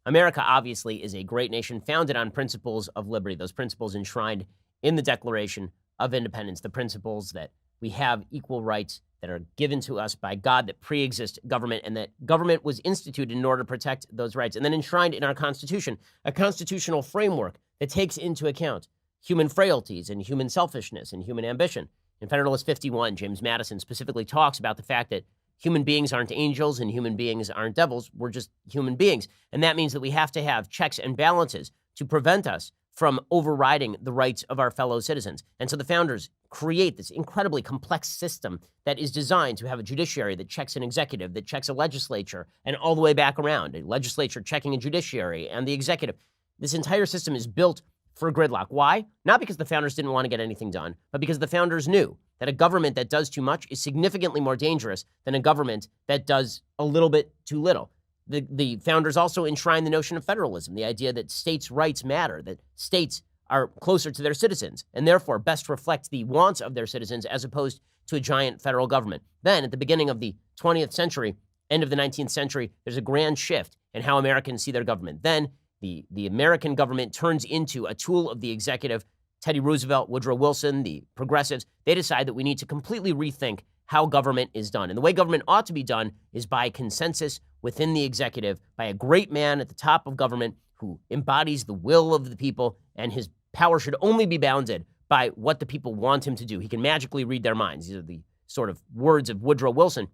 America obviously is a great nation founded on principles of liberty, those principles enshrined in the Declaration of Independence, the principles that we have equal rights that are given to us by God that pre-exist government, and that government was instituted in order to protect those rights, and then enshrined in our Constitution, a constitutional framework that takes into account human frailties and human selfishness and human ambition. In Federalist 51, James Madison specifically talks about the fact that human beings aren't angels and human beings aren't devils. We're just human beings. And that means that we have to have checks and balances to prevent us from overriding the rights of our fellow citizens. And so the founders create this incredibly complex system that is designed to have a judiciary that checks an executive, that checks a legislature, and all the way back around, a legislature checking a judiciary and the executive. This entire system is built for gridlock. Why? Not because the founders didn't want to get anything done, but because the founders knew that a government that does too much is significantly more dangerous than a government that does a little bit too little. The founders also enshrined the notion of federalism, the idea that states' rights matter, that states are closer to their citizens and therefore best reflect the wants of their citizens as opposed to a giant federal government. Then, at the beginning of the 20th century, end of the 19th century, there's a grand shift in how Americans see their government. Then, the American government turns into a tool of the executive. Teddy Roosevelt, Woodrow Wilson, the progressives, they decide that we need to completely rethink how government is done. And the way government ought to be done is by consensus within the executive, by a great man at the top of government who embodies the will of the people, and his power should only be bounded by what the people want him to do. He can magically read their minds. These are the sort of words of Woodrow Wilson.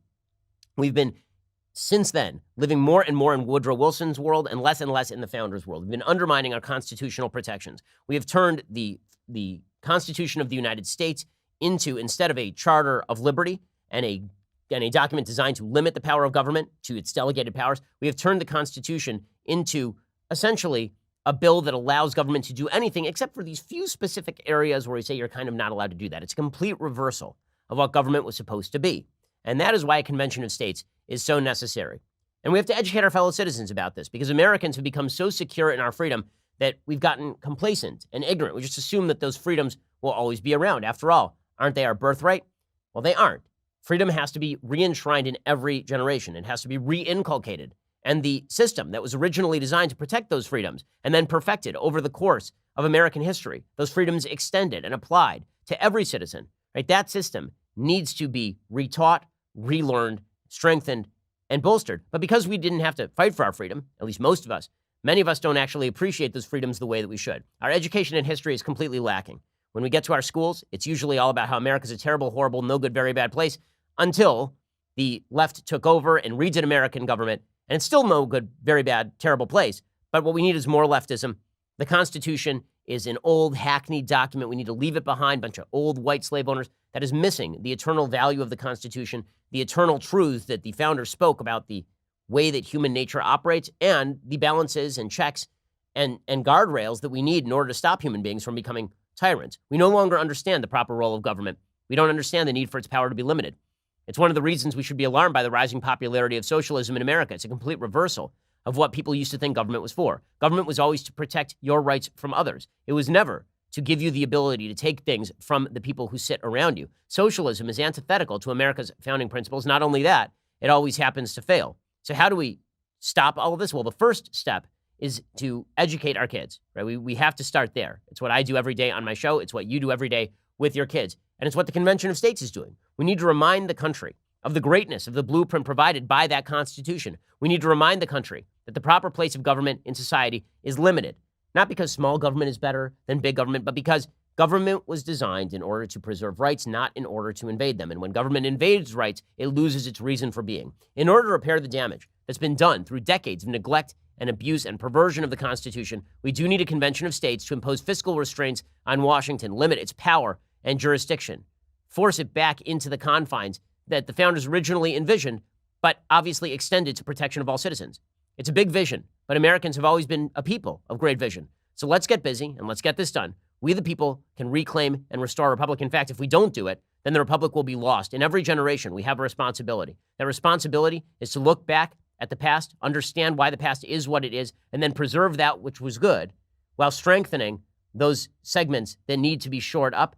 We've been, since then, living more and more in Woodrow Wilson's world and less in the founders' world. We've been undermining our constitutional protections. We have turned the Constitution of the United States into, instead of a charter of liberty and a document designed to limit the power of government to its delegated powers, we have turned the Constitution into essentially a bill that allows government to do anything except for these few specific areas where we say you're kind of not allowed to do that. It's a complete reversal of what government was supposed to be. And that is why a convention of states is so necessary. And we have to educate our fellow citizens about this, because Americans have become so secure in our freedom that we've gotten complacent and ignorant. We just assume that those freedoms will always be around. After all, aren't they our birthright? Well, they aren't. Freedom has to be re-enshrined in every generation. It has to be re-inculcated. And the system that was originally designed to protect those freedoms and then perfected over the course of American history, those freedoms extended and applied to every citizen, right? That system needs to be retaught, relearned, strengthened, and bolstered. But because we didn't have to fight for our freedom, at least most of us, many of us don't actually appreciate those freedoms the way that we should. Our education in history is completely lacking. When we get to our schools, it's usually all about how America's a terrible, horrible, no good, very bad place, until the left took over and redid American government. And it's still no good, very bad, terrible place. But what we need is more leftism. The Constitution is an old, hackneyed document. We need to leave it behind, a bunch of old white slave owners. That is missing the eternal value of the Constitution, the eternal truth that the founders spoke about, the way that human nature operates, and the balances and checks and guardrails that we need in order to stop human beings from becoming tyrants. We no longer understand the proper role of government. We don't understand the need for its power to be limited. It's one of the reasons we should be alarmed by the rising popularity of socialism in America. It's a complete reversal of what people used to think government was for. Government was always to protect your rights from others. It was never to give you the ability to take things from the people who sit around you. Socialism is antithetical to America's founding principles. Not only that, it always happens to fail. So how do we stop all of this? Well, the first step is to educate our kids, right? We have to start there. It's what I do every day on my show. It's what you do every day with your kids. And it's what the Convention of States is doing. We need to remind the country of the greatness of the blueprint provided by that Constitution. We need to remind the country that the proper place of government in society is limited, not because small government is better than big government, but because government was designed in order to preserve rights, not in order to invade them. And when government invades rights, it loses its reason for being. In order to repair the damage that's been done through decades of neglect and abuse and perversion of the Constitution, we do need a Convention of States to impose fiscal restraints on Washington, limit its power and jurisdiction, force it back into the confines that the founders originally envisioned, but obviously extended to protection of all citizens. It's a big vision, but Americans have always been a people of great vision. So let's get busy and let's get this done. We, the people, can reclaim and restore a republic. In fact, if we don't do it, then the republic will be lost. In every generation, we have a responsibility. That responsibility is to look back at the past, understand why the past is what it is, and then preserve that which was good while strengthening those segments that need to be shored up.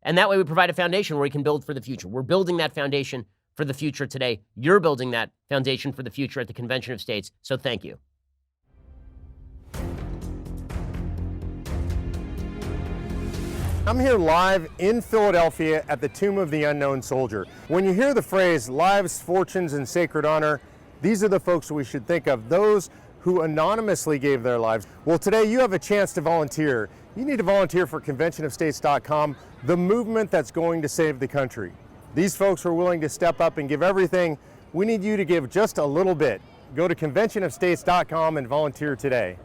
And that way we provide a foundation where we can build for the future. We're building that foundation for the future today. You're building that foundation for the future at the Convention of States. So thank you. I'm here live in Philadelphia at the Tomb of the Unknown Soldier. When you hear the phrase lives, fortunes, and sacred honor, these are the folks we should think of, those who anonymously gave their lives. Well, today you have a chance to volunteer. You need to volunteer for conventionofstates.com, the movement that's going to save the country. These folks are willing to step up and give everything. We need you to give just a little bit. Go to conventionofstates.com and volunteer today.